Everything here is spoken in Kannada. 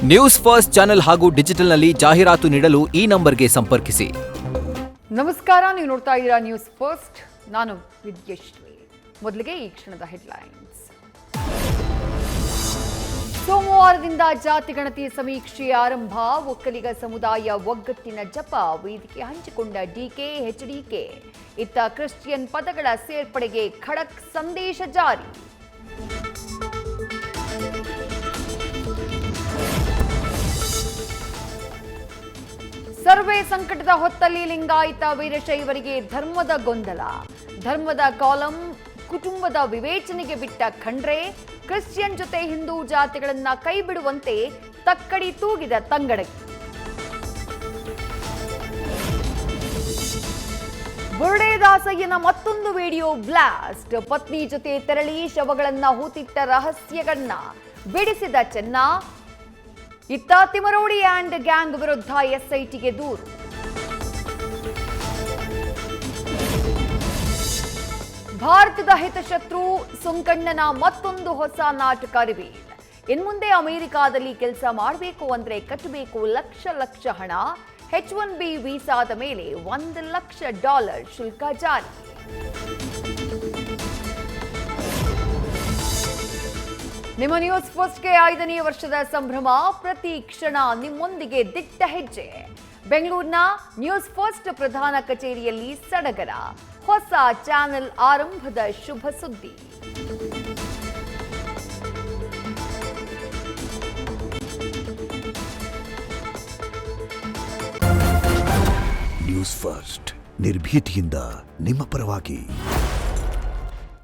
ನ್ಯೂಸ್ ಫಸ್ಟ್ ಚಾನೆಲ್ ಹಾಗೂ ಡಿಜಿಟಲ್ನಲ್ಲಿ ಜಾಹೀರಾತು ನೀಡಲು ಈ ನಂಬರ್ಗೆ ಸಂಪರ್ಕಿಸಿ. ನಮಸ್ಕಾರ, ನೀವು ನೋಡ್ತಾ ಇದ್ದೀರಾ ನ್ಯೂಸ್ ಫಸ್ಟ್. ನಾನು ವಿದ್ಯಶ್ರೀ. ಮೊದಲಿಗೆ ಈ ಕ್ಷಣದ ಹೆಡ್ಲೈನ್ಸ್. ಸೋಮವಾರದಿಂದ ಜಾತಿ ಗಣತಿ ಸಮೀಕ್ಷೆ ಆರಂಭ. ಒಕ್ಕಲಿಗ ಸಮುದಾಯ ಒಗ್ಗಟ್ಟಿನ ಜಪ. ವೇದಿಕೆ ಹಂಚಿಕೊಂಡ ಡಿಕೆ, ಎಚ್ಡಿಕೆ. ಇತ್ತ ಕ್ರಿಶ್ಚಿಯನ್ ಪದಗಳ ಸೇರ್ಪಡೆಗೆ ಖಡಕ್ ಸಂದೇಶ ಜಾರಿ. ಸರ್ವೆ ಸಂಕಟದ ಹೊತ್ತಲ್ಲಿ ಲಿಂಗಾಯತ ವೀರಶೈವರಿಗೆ ಧರ್ಮದ ಗೊಂದಲ. ಧರ್ಮದ ಕಾಲಂ ಕುಟುಂಬದ ವಿವೇಚನೆಗೆ ಬಿಟ್ಟ ಖಂಡ್ರೆ. ಕ್ರಿಶ್ಚಿಯನ್ ಜೊತೆ ಹಿಂದೂ ಜಾತಿಗಳನ್ನ ಕೈಬಿಡುವಂತೆ ತಕ್ಕಡಿ ತೂಗಿದ ತಂಗಡಗಿ. ಬುರುಡೆ ದಾಸಯ್ಯನ ಮತ್ತೊಂದು ವಿಡಿಯೋ ಬ್ಲಾಸ್ಟ್. ಪತ್ನಿ ಜೊತೆ ತೆರಳಿ ಶವಗಳನ್ನ ಹೂತಿಟ್ಟ ರಹಸ್ಯಗಳನ್ನ ಬಿಡಿಸಿದ ಚೆನ್ನ. ಇತ್ತ ತಿಮರೋಡಿ ಆ್ಯಂಡ್ ಗ್ಯಾಂಗ್ ವಿರುದ್ಧ ಎಸ್ಐಟಿಗೆ ದೂರು. ಭಾರತದ ಹಿತಶತ್ರು ಸುಂಕಣ್ಣನ ಮತ್ತೊಂದು ಹೊಸ ನಾಟಕ ರಿವೀಲ್. ಇನ್ಮುಂದೆ ಅಮೆರಿಕಾದಲ್ಲಿ ಕೆಲಸ ಮಾಡಬೇಕು ಅಂದ್ರೆ ಕಟ್ಟಬೇಕು ಲಕ್ಷ ಲಕ್ಷ ಹಣ. H1B ವೀಸಾದ ಮೇಲೆ $1 ಲಕ್ಷ ಶುಲ್ಕ ಜಾರಿ. ನಿಮ್ಮ ನ್ಯೂಸ್ ಫಸ್ಟ್ಗೆ 5ನೇ ವರ್ಷದ ಸಂಭ್ರಮ. ಪ್ರತಿ ಕ್ಷಣ ನಿಮ್ಮೊಂದಿಗೆ ದಿಟ್ಟ ಹೆಜ್ಜೆ. ಬೆಂಗಳೂರಿನ ನ್ಯೂಸ್ ಫಸ್ಟ್ ಪ್ರಧಾನ ಕಚೇರಿಯಲ್ಲಿ ಸಡಗರ. ಹೊಸ ಚಾನೆಲ್ ಆರಂಭದ ಶುಭ ಸುದ್ದಿ. ನ್ಯೂಸ್ ಫಸ್ಟ್ ನಿರ್ಭೀತಿಯಿಂದ ನಿಮ್ಮ ಪರವಾಗಿ.